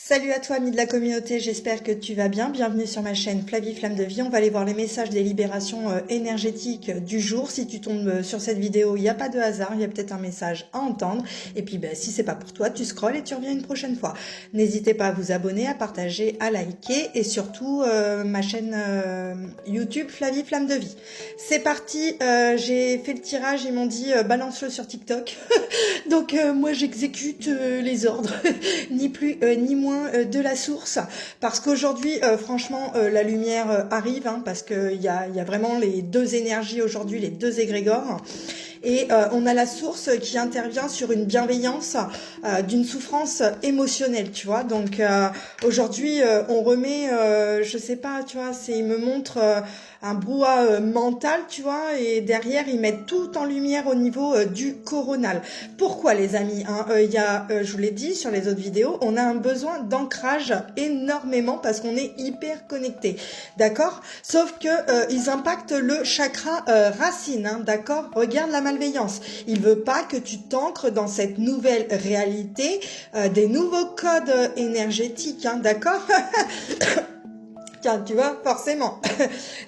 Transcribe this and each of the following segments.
Salut à toi, amis de la communauté, j'espère que tu vas bien. Bienvenue sur ma chaîne Flavie Flamme de Vie. On va aller voir les messages des libérations énergétiques du jour. Si tu tombes sur cette vidéo, il n'y a pas de hasard, il y a peut-être un message à entendre. Et puis, si c'est pas pour toi, tu scrolles et tu reviens une prochaine fois. N'hésitez pas à vous abonner, à partager, à liker et surtout ma chaîne YouTube Flavie Flamme de Vie. C'est parti, j'ai fait le tirage, ils m'ont dit balance-le sur TikTok. Donc moi j'exécute les ordres, ni plus ni moins de la source, parce qu'aujourd'hui franchement la lumière arrive, hein, parce qu'il y a vraiment les deux énergies aujourd'hui, les deux égrégores. Et on a la source qui intervient sur une bienveillance d'une souffrance émotionnelle, tu vois. Donc aujourd'hui, on remet, je sais pas, tu vois, il me montre un brouhaha mental, tu vois, et derrière, ils mettent tout en lumière au niveau du coronal. Pourquoi, les amis, hein, il y a, je vous l'ai dit sur les autres vidéos, on a un besoin d'ancrage énormément parce qu'on est hyper connecté, d'accord? Sauf que ils impactent le chakra racine, hein, d'accord? Regarde la malveillance. Il veut pas que tu t'ancres dans cette nouvelle réalité, des nouveaux codes énergétiques, hein, d'accord? Tiens, tu vois, forcément.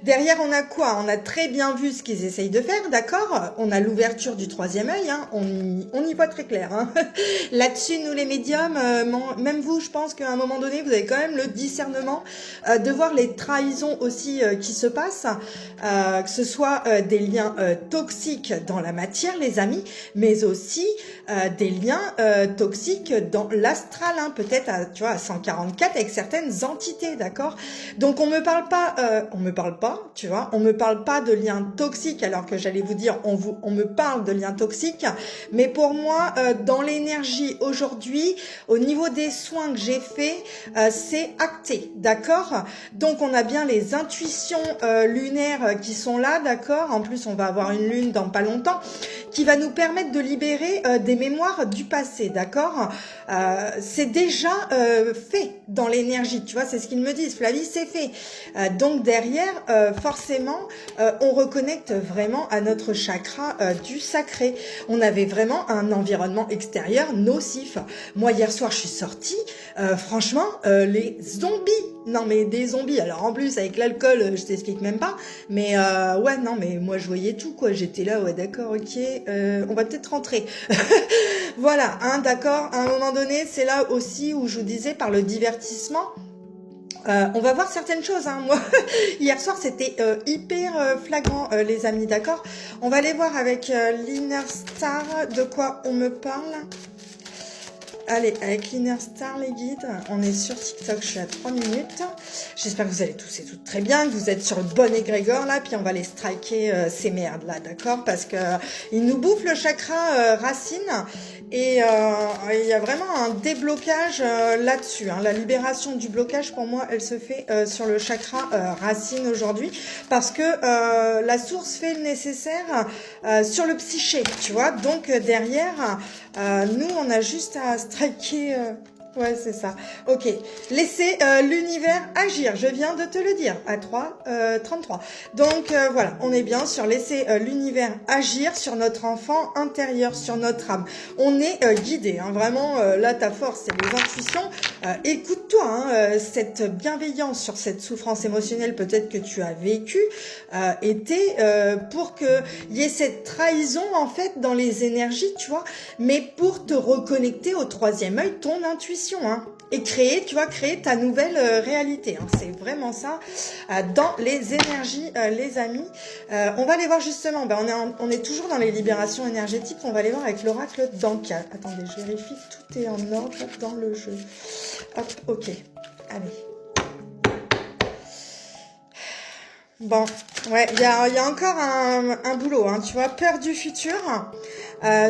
Derrière, on a quoi? On a très bien vu ce qu'ils essayent de faire, d'accord? On a l'ouverture du troisième œil, hein. On y voit très clair, hein. Là-dessus, nous les médiums, même vous, je pense qu'à un moment donné, vous avez quand même le discernement de voir les trahisons aussi qui se passent, que ce soit des liens toxiques dans la matière, les amis, mais aussi des liens toxiques dans l'astral, hein, peut-être tu vois, à 144 avec certaines entités, d'accord? Donc on me parle pas, tu vois, on me parle pas de liens toxiques, alors que j'allais vous dire, on me parle de liens toxiques, mais pour moi, dans l'énergie aujourd'hui, au niveau des soins que j'ai fait, c'est acté, d'accord? Donc on a bien les intuitions lunaires qui sont là, d'accord? En plus, on va avoir une lune dans pas longtemps, qui va nous permettre de libérer des mémoires du passé, d'accord? C'est déjà fait dans l'énergie, tu vois, c'est ce qu'ils me disent, Flavie, c'est fait. Donc derrière, forcément, on reconnecte vraiment à notre chakra du sacré. On avait vraiment un environnement extérieur nocif. Moi, hier soir, je suis sortie, franchement, les zombies. Non, mais des zombies. Alors, en plus, avec l'alcool, je t'explique même pas. Mais ouais, non, mais moi, je voyais tout, quoi. J'étais là, ouais, d'accord, ok, on va peut-être rentrer. Voilà, hein, d'accord. À un moment donné, c'est là aussi où je vous disais, par le divertissement, on va voir certaines choses, hein. Moi, hier soir, c'était hyper flagrant, les amis, d'accord? On va aller voir avec l'Inner Star de quoi on me parle. Allez, avec l'Inner Star, les guides, on est sur TikTok, je suis à 3 minutes. J'espère que vous allez tous et toutes très bien, que vous êtes sur le bon égrégore, là, puis on va les striker, ces merdes, là, d'accord? Parce que ils nous bouffent le chakra racine, et il y a vraiment un déblocage là-dessus, hein. La libération du blocage, pour moi, elle se fait sur le chakra racine aujourd'hui, parce que la source fait le nécessaire sur le psyché, tu vois? Donc, derrière... nous, on a juste à striker... ouais, c'est ça. Ok. Laissez l'univers agir. Je viens de te le dire. À 33. Donc, voilà. On est bien sur laisser l'univers agir sur notre enfant intérieur, sur notre âme. On est guidé. Hein, vraiment, là, ta force, c'est les intuitions. Écoute-toi. Hein, cette bienveillance sur cette souffrance émotionnelle peut-être que tu as vécue était pour qu'il y ait cette trahison, en fait, dans les énergies, tu vois, mais pour te reconnecter au troisième œil, ton intuition, hein, et créer, tu vois, créer ta nouvelle réalité, hein. C'est vraiment ça, dans les énergies, les amis. On va aller voir justement, on est toujours dans les libérations énergétiques, on va aller voir avec l'oracle d'Anka. Attendez, je vérifie que tout est en ordre dans le jeu. Hop, ok, allez. Bon, ouais, il y a encore un boulot, hein, tu vois, peur du futur.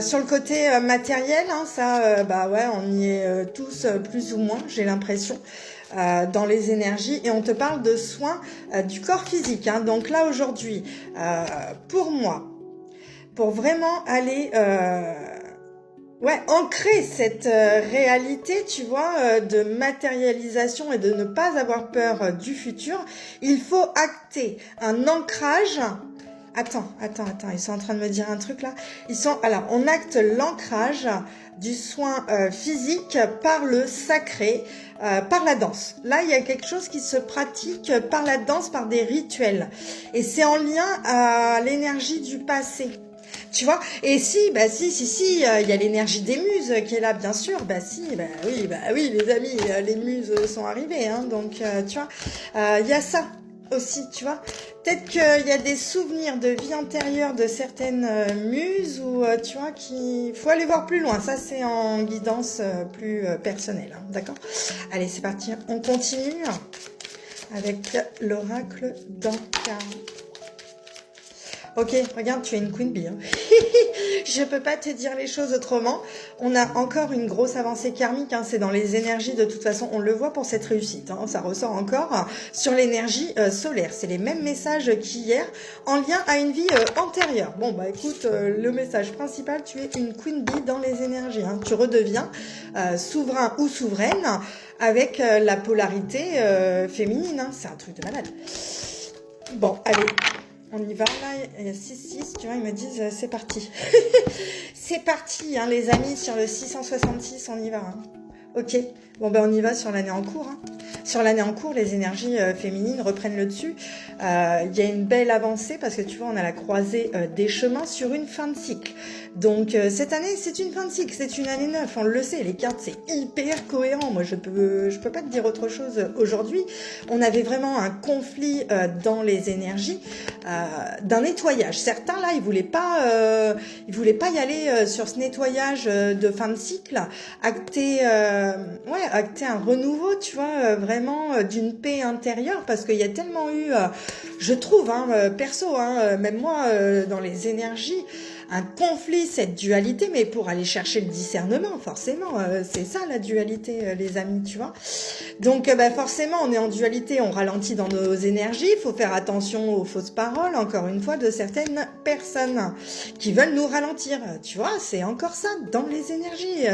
Sur le côté matériel, hein, ça, bah ouais, on y est tous plus ou moins, j'ai l'impression, dans les énergies. Et on te parle de soins du corps physique, hein. Donc là, aujourd'hui, pour moi, pour vraiment aller... ouais, ancrer cette réalité, tu vois, de matérialisation et de ne pas avoir peur du futur, il faut acter un ancrage Attends, ils sont en train de me dire un truc là. Alors, on acte l'ancrage du soin physique par le sacré, par la danse. Là, il y a quelque chose qui se pratique par la danse, par des rituels. Et c'est en lien à l'énergie du passé. Tu vois? Et si, il y a l'énergie des muses qui est là, bien sûr. Oui, les amis, les muses sont arrivées, hein. Donc, tu vois, il y a ça aussi, tu vois. Peut-être qu'il y a des souvenirs de vie antérieure de certaines muses ou, tu vois, faut aller voir plus loin. Ça, c'est en guidance plus personnelle, hein, d'accord? Allez, c'est parti. On continue avec l'oracle d'Anka. Ok, regarde, tu es une Queen Bee. Hein. Je peux pas te dire les choses autrement. On a encore une grosse avancée karmique. Hein. C'est dans les énergies, de toute façon, on le voit pour cette réussite. Hein. Ça ressort encore sur l'énergie solaire. C'est les mêmes messages qu'hier, en lien à une vie antérieure. Bon, bah écoute, le message principal, tu es une Queen Bee dans les énergies. Hein. Tu redeviens souverain ou souveraine avec la polarité féminine. Hein. C'est un truc de malade. Bon, allez. On y va, là, il y a 6-6, tu vois, ils me disent, c'est parti. C'est parti, hein, les amis, sur le 666, on y va. Hein. Ok, bon, ben on y va sur l'année en cours. Hein. Sur l'année en cours, les énergies féminines reprennent le dessus. Il y a une belle avancée parce que tu vois, on a la croisée des chemins sur une fin de cycle. Donc, cette année, c'est une fin de cycle, c'est une année 9, on le sait, les cartes, c'est hyper cohérent. Moi, je peux pas te dire autre chose aujourd'hui. On avait vraiment un conflit dans les énergies, d'un nettoyage. Certains, là, ils voulaient pas y aller sur ce nettoyage de fin de cycle, acter un renouveau, tu vois, vraiment d'une paix intérieure, parce qu'il y a tellement eu, je trouve, hein, perso, hein, même moi, dans les énergies, un conflit, cette dualité, mais pour aller chercher le discernement, forcément, c'est ça la dualité, les amis, tu vois. Donc, forcément, on est en dualité, on ralentit dans nos énergies, il faut faire attention aux fausses paroles, encore une fois, de certaines personnes qui veulent nous ralentir, tu vois, c'est encore ça, dans les énergies.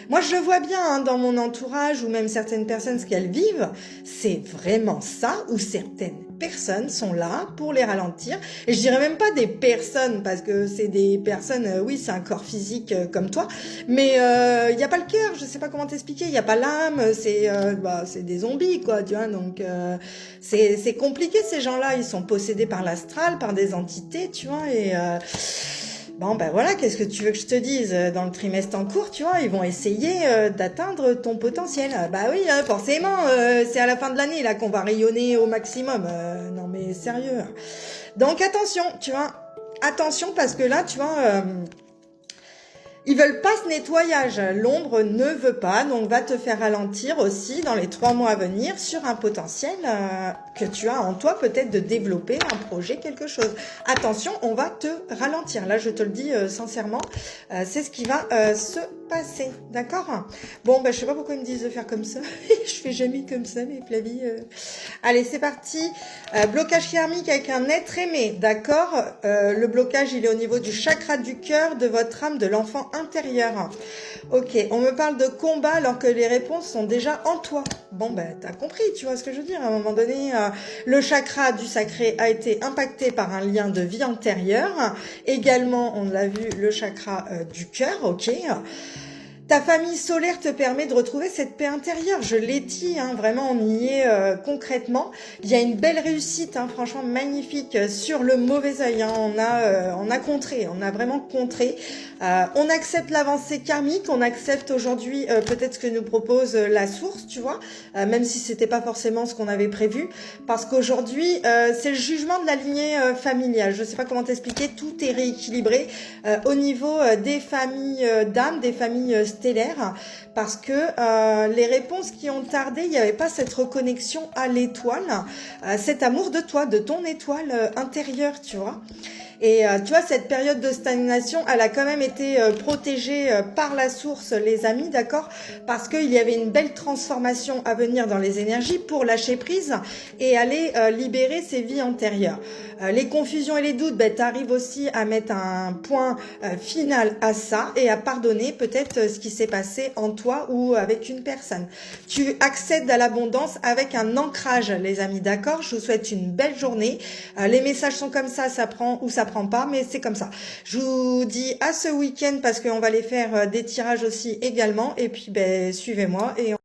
Moi, je le vois bien, hein, dans mon entourage, ou même certaines personnes, ce qu'elles vivent, c'est vraiment ça, ou certaines personnes sont là pour les ralentir, et je dirais même pas des personnes, parce que c'est des personnes, oui, c'est un corps physique comme toi, mais il n'y a pas le cœur, je sais pas comment t'expliquer, il n'y a pas l'âme, c'est des zombies, quoi, tu vois, donc c'est compliqué, ces gens-là, ils sont possédés par l'astral, par des entités, tu vois, et bon, ben voilà, qu'est-ce que tu veux que je te dise? Dans le trimestre en cours, tu vois, ils vont essayer d'atteindre ton potentiel. Bah oui, hein, forcément, c'est à la fin de l'année là qu'on va rayonner au maximum. Non mais sérieux. Donc attention, tu vois, attention parce que là, tu vois, ils veulent pas ce nettoyage. L'ombre ne veut pas, donc va te faire ralentir aussi dans les 3 mois à venir sur un potentiel que tu as en toi, peut-être de développer un projet, quelque chose. Attention, on va te ralentir. Là, je te le dis sincèrement, c'est ce qui va se passer, d'accord? Bon, je sais pas pourquoi ils me disent de faire comme ça. Je fais jamais comme ça, mes Flavie. Allez, c'est parti. Blocage karmique avec un être aimé, d'accord? Le blocage, il est au niveau du chakra du cœur, de votre âme, de l'enfant intérieur. Ok, on me parle de combat alors que les réponses sont déjà en toi. Bon, t'as compris, tu vois ce que je veux dire. À un moment donné, le chakra du sacré a été impacté par un lien de vie antérieure. Également, on l'a vu, le chakra du cœur, ok. Ta famille solaire te permet de retrouver cette paix intérieure. Je l'ai dit, hein, vraiment, on y est concrètement. Il y a une belle réussite, hein, franchement magnifique, sur le mauvais œil. Hein. On a contré, on a vraiment contré. On accepte l'avancée karmique, on accepte aujourd'hui peut-être ce que nous propose la source, tu vois, même si c'était pas forcément ce qu'on avait prévu, parce qu'aujourd'hui, c'est le jugement de la lignée familiale. Je sais pas comment t'expliquer, tout est rééquilibré au niveau des familles d'âme, des familles stellaire, parce que les réponses qui ont tardé, il n'y avait pas cette reconnexion à l'étoile, cet amour de toi, de ton étoile intérieure, tu vois. Et tu vois, cette période de stagnation, elle a quand même été protégée par la source, les amis, d'accord? Parce qu'il y avait une belle transformation à venir dans les énergies pour lâcher prise et aller libérer ses vies antérieures. Les confusions et les doutes, ben, tu arrives aussi à mettre un point final à ça et à pardonner peut-être ce qui s'est passé en toi ou avec une personne. Tu accèdes à l'abondance avec un ancrage, les amis, d'accord? Je vous souhaite une belle journée. Les messages sont comme ça prend ou ça prend pas, mais c'est comme ça. Je vous dis à ce week-end parce qu'on va les faire des tirages aussi également. Et puis, ben, suivez-moi et